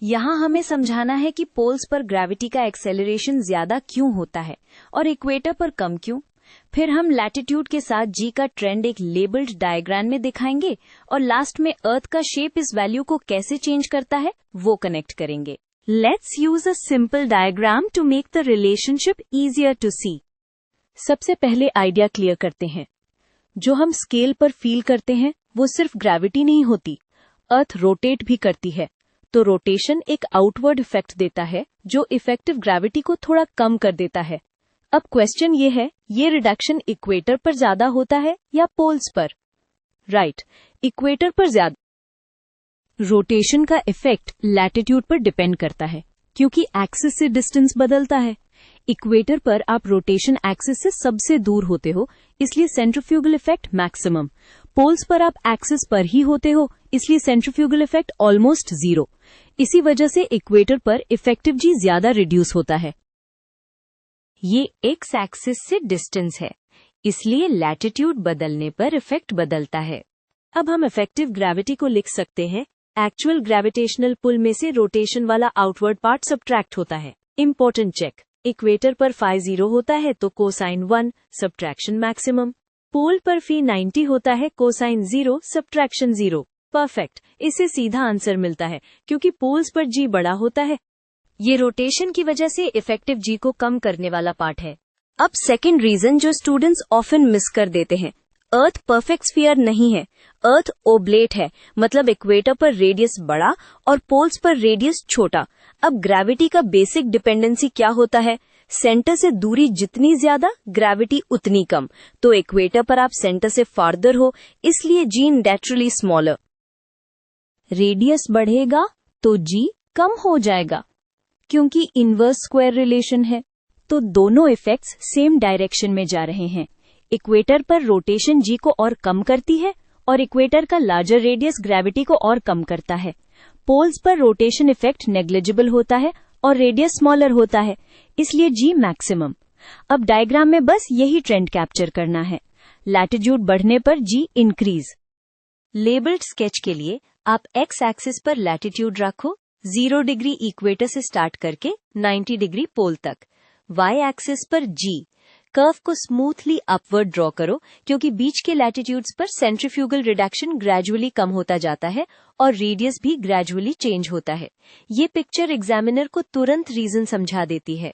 यहाँ हमें समझाना है कि पोल्स पर ग्रेविटी का एक्सेलरेशन ज्यादा क्यों होता है और इक्वेटर पर कम क्यों। फिर हम लैटिट्यूड के साथ जी का ट्रेंड एक लेबल्ड डायग्राम में दिखाएंगे और लास्ट में अर्थ का शेप इस वैल्यू को कैसे चेंज करता है वो कनेक्ट करेंगे। Let's use a simple diagram to make the relationship easier to see. सबसे पहले आइडिया क्लियर करते हैं। जो हम स्केल पर फील करते हैं वो सिर्फ ग्रेविटी नहीं होती, अर्थ रोटेट भी करती है। तो रोटेशन एक आउटवर्ड इफेक्ट देता है जो इफेक्टिव ग्रेविटी को थोड़ा कम कर देता है। अब क्वेश्चन ये है, ये रिडक्शन इक्वेटर पर ज्यादा होता है या पोल्स पर? राइट, इक्वेटर पर ज्यादा। रोटेशन का इफेक्ट लैटिट्यूड पर डिपेंड करता है क्योंकि एक्सिस से डिस्टेंस बदलता है। इक्वेटर पर आप रोटेशन एक्सिस से सबसे दूर होते हो, इसलिए सेंट्रीफ्यूगल इफेक्ट मैक्सिमम। पोल्स पर आप एक्सिस पर ही होते हो, इसलिए सेंट्रीफ्यूगल इफेक्ट ऑलमोस्ट जीरो। इसी वजह से इक्वेटर पर इफेक्टिव जी ज्यादा रिड्यूस होता है। ये एक्स एक्सिस से डिस्टेंस है, इसलिए लैटिट्यूड बदलने पर इफेक्ट बदलता है। अब हम इफेक्टिव ग्रेविटी को लिख सकते हैं, एक्चुअल ग्रेविटेशनल पुल में से रोटेशन वाला आउटवर्ड पार्ट सब्ट्रैक्ट होता है। इंपॉर्टेंट चेक, इक्वेटर पर फाई 0 होता है तो कोसाइन 1 सब्ट्रैक्शन मैक्सिमम। पोल पर फी 90 होता है, कोसाइन 0 सब्ट्रैक्शन 0। परफेक्ट, इससे सीधा आंसर मिलता है क्योंकि पोल्स पर जी बड़ा होता है। ये रोटेशन की वजह से इफेक्टिव जी को कम करने वाला पार्ट है। अब सेकंड रीजन जो स्टूडेंट्स ऑफन मिस कर देते हैं, अर्थ परफेक्ट स्फीयर नहीं है, अर्थ ओब्लेट है, मतलब इक्वेटर पर रेडियस बड़ा और पोल्स पर रेडियस छोटा। अब ग्रेविटी का बेसिक डिपेंडेंसी क्या होता है? सेंटर से दूरी जितनी ज्यादा, ग्रेविटी उतनी कम। तो इक्वेटर पर आप सेंटर से फार्दर हो, इसलिए जी नेचुरली स्मॉलर। रेडियस बढ़ेगा तो जी कम हो जाएगा क्योंकि इनवर्स स्क्वायर रिलेशन है। तो दोनों इफेक्ट्स सेम डायरेक्शन में जा रहे हैं। इक्वेटर पर रोटेशन जी को और कम करती है और इक्वेटर का लार्जर रेडियस ग्रेविटी को और कम करता है। पोल्स पर रोटेशन इफेक्ट नेग्लिजिबल होता है और रेडियस स्मॉलर होता है, इसलिए जी मैक्सिमम। अब डायग्राम में बस यही ट्रेंड कैप्चर करना है। लैटिट्यूड बढ़ने पर जी इंक्रीज। लेबल्ड स्केच के लिए आप एक्स एक्सिस पर लैटिट्यूड रखो 0 डिग्री इक्वेटर से स्टार्ट करके 90 डिग्री पोल तक। वाई एक्सिस पर जी। कर्व को स्मूथली अपवर्ड ड्रॉ करो क्योंकि बीच के लैटिट्यूड्स पर सेंट्रीफ्यूगल रिडक्शन ग्रेजुअली कम होता जाता है और रेडियस भी ग्रेजुअली चेंज होता है। ये पिक्चर एग्जामिनर को तुरंत रीजन समझा देती है।